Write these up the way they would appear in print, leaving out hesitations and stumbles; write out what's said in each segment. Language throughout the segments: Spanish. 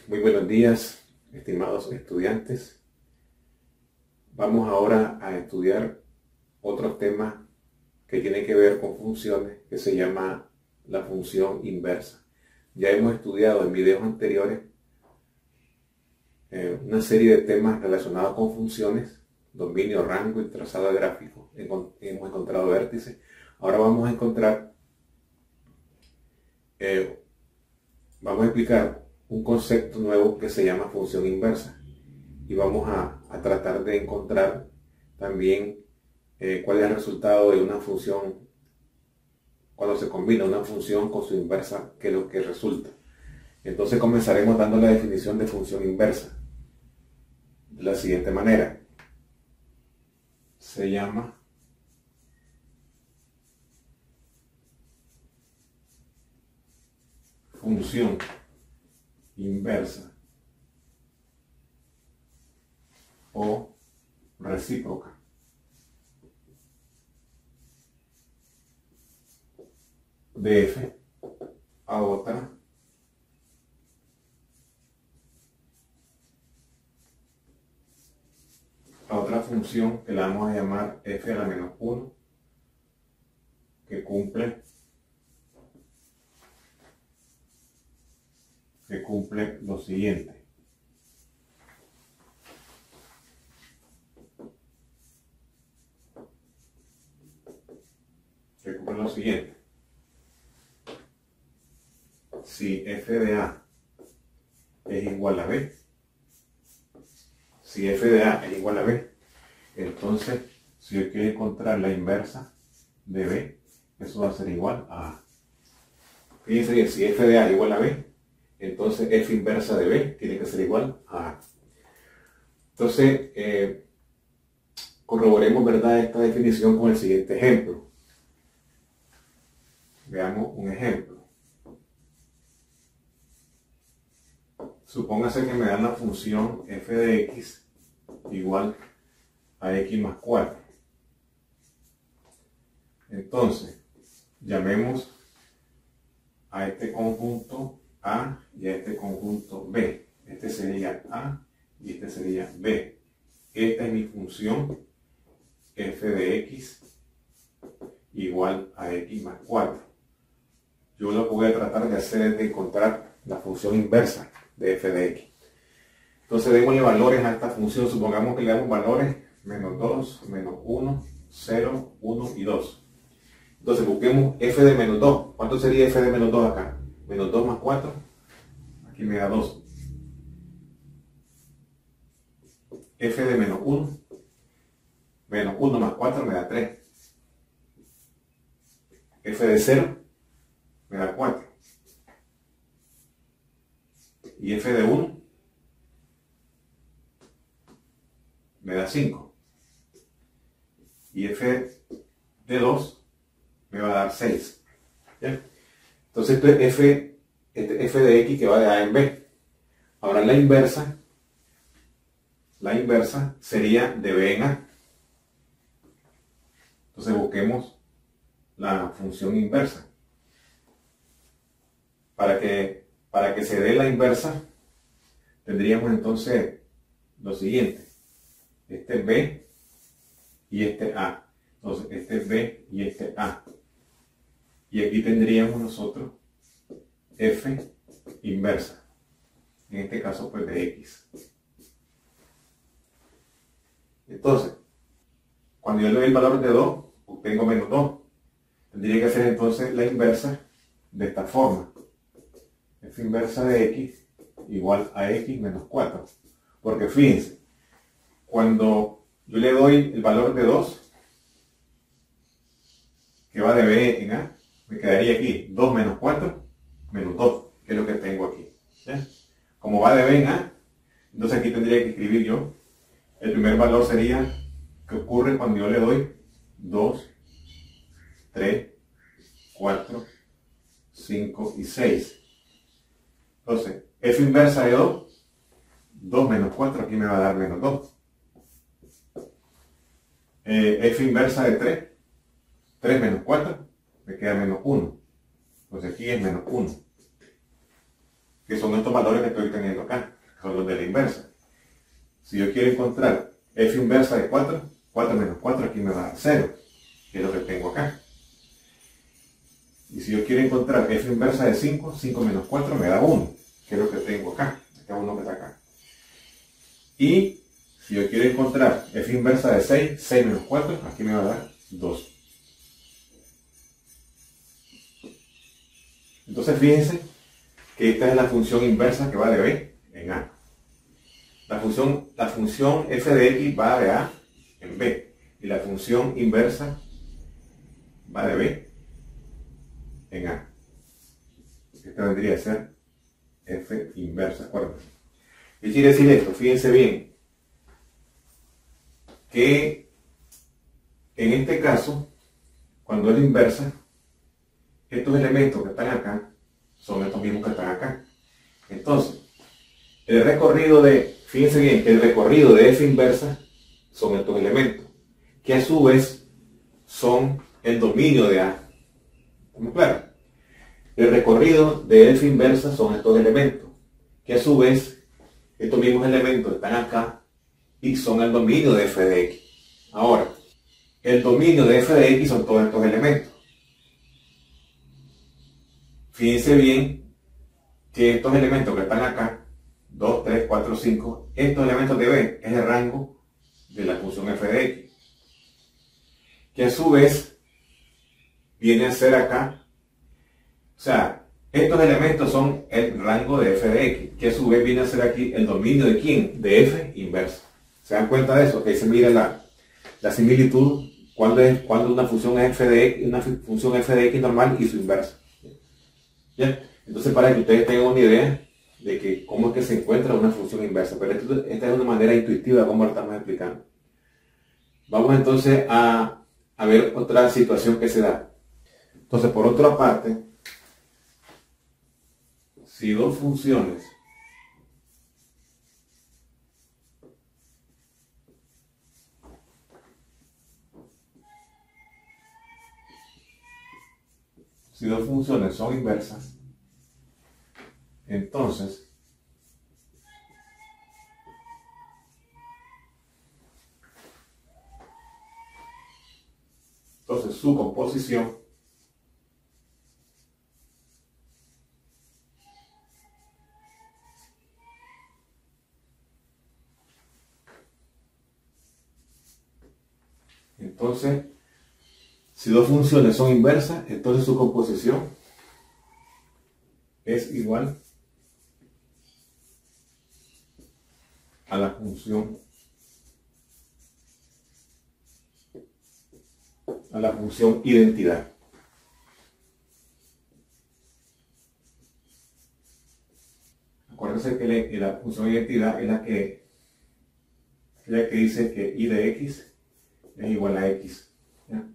Muy buenos días, estimados estudiantes. Vamos ahora a estudiar otro tema que tiene que ver con funciones, que se llama la función inversa. Ya hemos estudiado en videos anteriores una serie de temas relacionados con funciones, dominio, rango y trazado de gráficos. Hemos encontrado vértices. Ahora vamos a explicar un concepto nuevo que se llama función inversa, y vamos a tratar de encontrar también cuál es el resultado de una función cuando se combina una función con su inversa, qué es lo que resulta. Entonces comenzaremos dando la definición de función inversa de la siguiente manera. Se llama función inversa o recíproca. De f a otra función que la vamos a llamar f a la menos 1, que cumple lo siguiente. Si f de a es igual a b, entonces si yo quiero encontrar la inversa de b, eso va a ser igual a a. Fíjense bien, si f de a es igual a b, entonces f inversa de b tiene que ser igual a a. Entonces, corroboremos, ¿verdad?, esta definición con el siguiente ejemplo. Veamos un ejemplo. Supóngase que me dan la función f de x igual a x más 4. Entonces, llamemos a este conjunto A y a este conjunto B. Este sería A y este sería B. Esta es mi función f de x igual a x más 4. Yo lo que voy a tratar de hacer es de encontrar la función inversa de f de x. Entonces démosle valores a esta función. Supongamos que le damos valores menos 2, menos 1, 0, 1 y 2. Entonces busquemos f de menos 2. ¿Cuánto sería f de menos 2 acá? Menos 2 más 4. Aquí me da 2. F de menos 1. Menos 1 más 4 me da 3. F de 0 me da 4. Y f de 1 me da 5. Y f de 2 me va a dar 6. ¿Ya? Entonces esto es f de x que va de a en b. Ahora la inversa sería de b en a. Entonces busquemos la función inversa. Para que se dé la inversa, tendríamos entonces lo siguiente. Este es b y este es a. Entonces este es b y este es a. Y aquí tendríamos nosotros f inversa. En este caso pues de x. Entonces, cuando yo le doy el valor de 2, obtengo menos 2. Tendría que hacer entonces la inversa de esta forma. F inversa de x igual a x menos 4. Porque fíjense, cuando yo le doy el valor de 2, que va de b en a, me quedaría aquí 2 menos 4 menos 2, que es lo que tengo aquí. ¿Ya? Como va de b en a, entonces aquí tendría que escribir yo. El primer valor sería que ocurre cuando yo le doy 2, 3, 4, 5 y 6. Entonces, f inversa de 2, 2 menos 4, aquí me va a dar menos 2. F inversa de 3, 3 menos 4, me queda menos 1. Entonces aquí es menos 1. que son estos valores que estoy teniendo acá, que son los de la inversa. Si yo quiero encontrar f inversa de 4, 4 menos 4 aquí me va a dar 0, que es lo que tengo acá. Y si yo quiero encontrar f inversa de 5, 5 menos 4 me da 1, que es lo que tengo acá, este 1 que está acá. Y si yo quiero encontrar f inversa de 6, 6 menos 4, aquí me va a dar 2. Entonces fíjense que esta es la función inversa que va de b en a. La función f de x va de a en b. Y la función inversa va de b en a. Esta vendría a ser f inversa. Acuérdense. ¿Qué quiere decir esto? Fíjense bien que en este caso, cuando es la inversa, estos elementos que están acá son estos mismos que están acá. Entonces, el recorrido de, fíjense bien, que el recorrido de f inversa son estos elementos, que a su vez son el dominio de a. ¿Estamos claros? El recorrido de f inversa son estos elementos, que a su vez estos mismos elementos están acá y son el dominio de f de x. Ahora, el dominio de f de x son todos estos elementos. Fíjense bien que estos elementos que están acá, 2, 3, 4, 5, estos elementos de b es el rango de la función f de x, que a su vez viene a ser acá, o sea, estos elementos son el rango de f de x, que a su vez viene a ser aquí el dominio de quién, de f inversa. ¿Se dan cuenta de eso? Que ahí se mira la similitud cuando una función es f de x, una función f de x normal y su inversa. ¿Bien? Entonces, para que ustedes tengan una idea de que cómo es que se encuentra una función inversa, pero esta es una manera intuitiva de cómo lo estamos explicando. Vamos entonces a ver otra situación que se da. Entonces, por otra parte, si dos funciones son inversas, entonces su composición si dos funciones son inversas, entonces su composición es igual a la función identidad. Acuérdense que la función identidad es la que dice que y de x es igual a x. ¿Ya?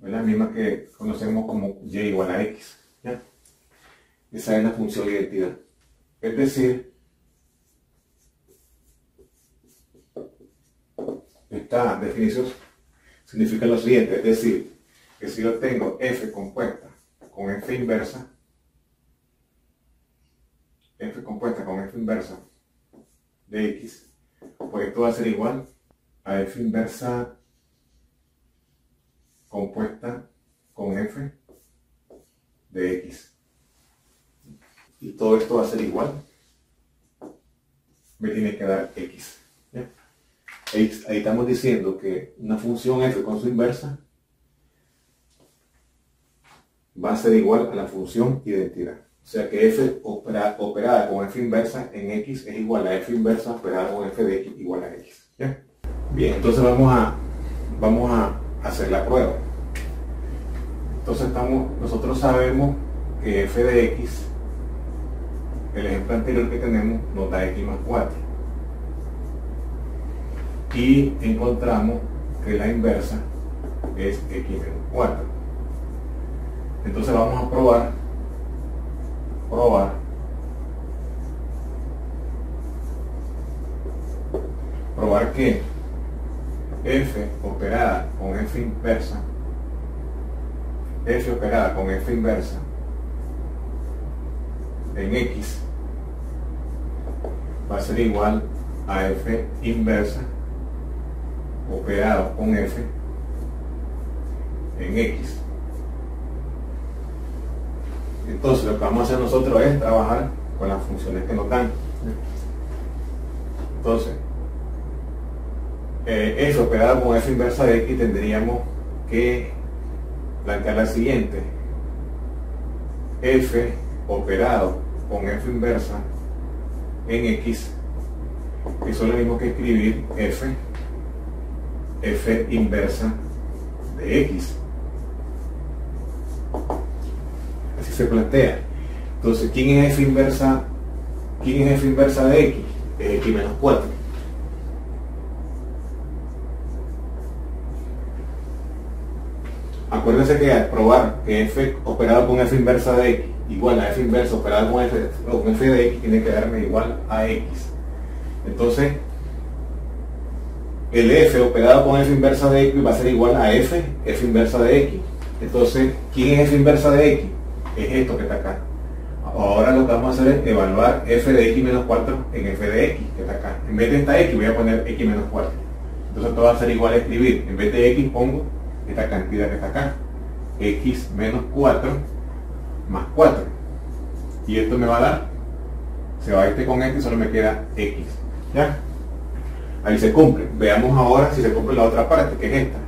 Es la misma que conocemos como y igual a x. ¿Ya? Esa es la función identidad. Es decir, esta definición significa lo siguiente, es decir, que si yo tengo f compuesta con f inversa de x, pues esto va a ser igual a f inversa compuesta con f de x. Y todo esto va a ser igual, me tiene que dar x. ¿Ya? Ahí estamos diciendo que una función f con su inversa va a ser igual a la función identidad. O sea que f operada con f inversa en x es igual a f inversa operada con f de x igual a x. ¿Ya? Bien, entonces vamos a hacer la prueba. Entonces nosotros sabemos que f de x, el ejemplo anterior que tenemos, nos da x más 4. Y encontramos que la inversa es x menos 4. Entonces vamos a probar que f operada con f inversa en X va a ser igual a f inversa operado con f en X. Entonces lo que vamos a hacer nosotros es trabajar con las funciones que nos dan. Entonces f operado con f inversa de X tendríamos que plantear la siguiente: f operado con f inversa en X, que eso es lo mismo que escribir f inversa de X. Así se plantea. Entonces, ¿quién es f inversa de X? Es X menos 4. Acuérdense que al probar que f operado con f inversa de X igual a f inversa operado con f de X, tiene que darme igual a X. Entonces, el f operado con f inversa de X va a ser igual a f inversa de X. Entonces, ¿quién es f inversa de X? Es esto que está acá. Ahora lo que vamos a hacer es evaluar f de X menos 4 en f de X, que está acá. En vez de esta X voy a poner X menos 4. Entonces esto va a ser igual a escribir, en vez de X pongo esta cantidad que está acá, X menos 4 más 4. Y esto me va a dar, se va este con este y solo me queda X. ¿Ya? Ahí se cumple. Veamos ahora si se cumple la otra parte, que es esta.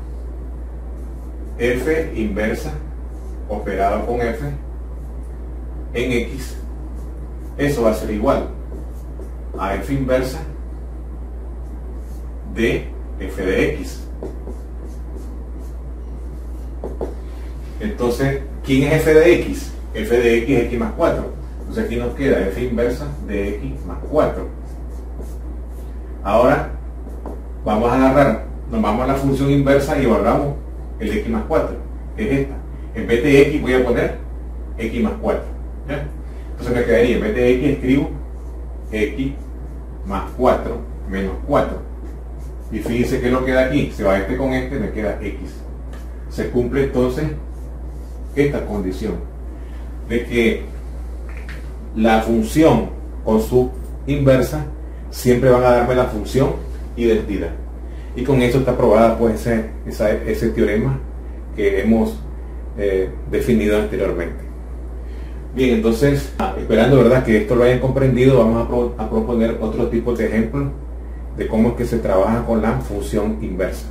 F inversa operado con f en X, eso va a ser igual a f inversa de f de X. Entonces, ¿quién es f de X? F de X es X más 4. Entonces aquí nos queda f inversa de X más 4. Ahora vamos a agarrar, nos vamos a la función inversa y evaluamos el X más 4, que es esta. En vez de X voy a poner X más 4. ¿Ya? Entonces me quedaría, en vez de X escribo X más 4 menos 4. Y fíjense que lo queda aquí, se va este con este, me queda X. Se cumple entonces esta condición de que la función con su inversa siempre van a darme la función identidad. Y con eso está probada pues ese teorema que hemos definido anteriormente. Bien, entonces, esperando verdad que esto lo hayan comprendido, vamos a proponer otro tipo de ejemplo de cómo es que se trabaja con la función inversa.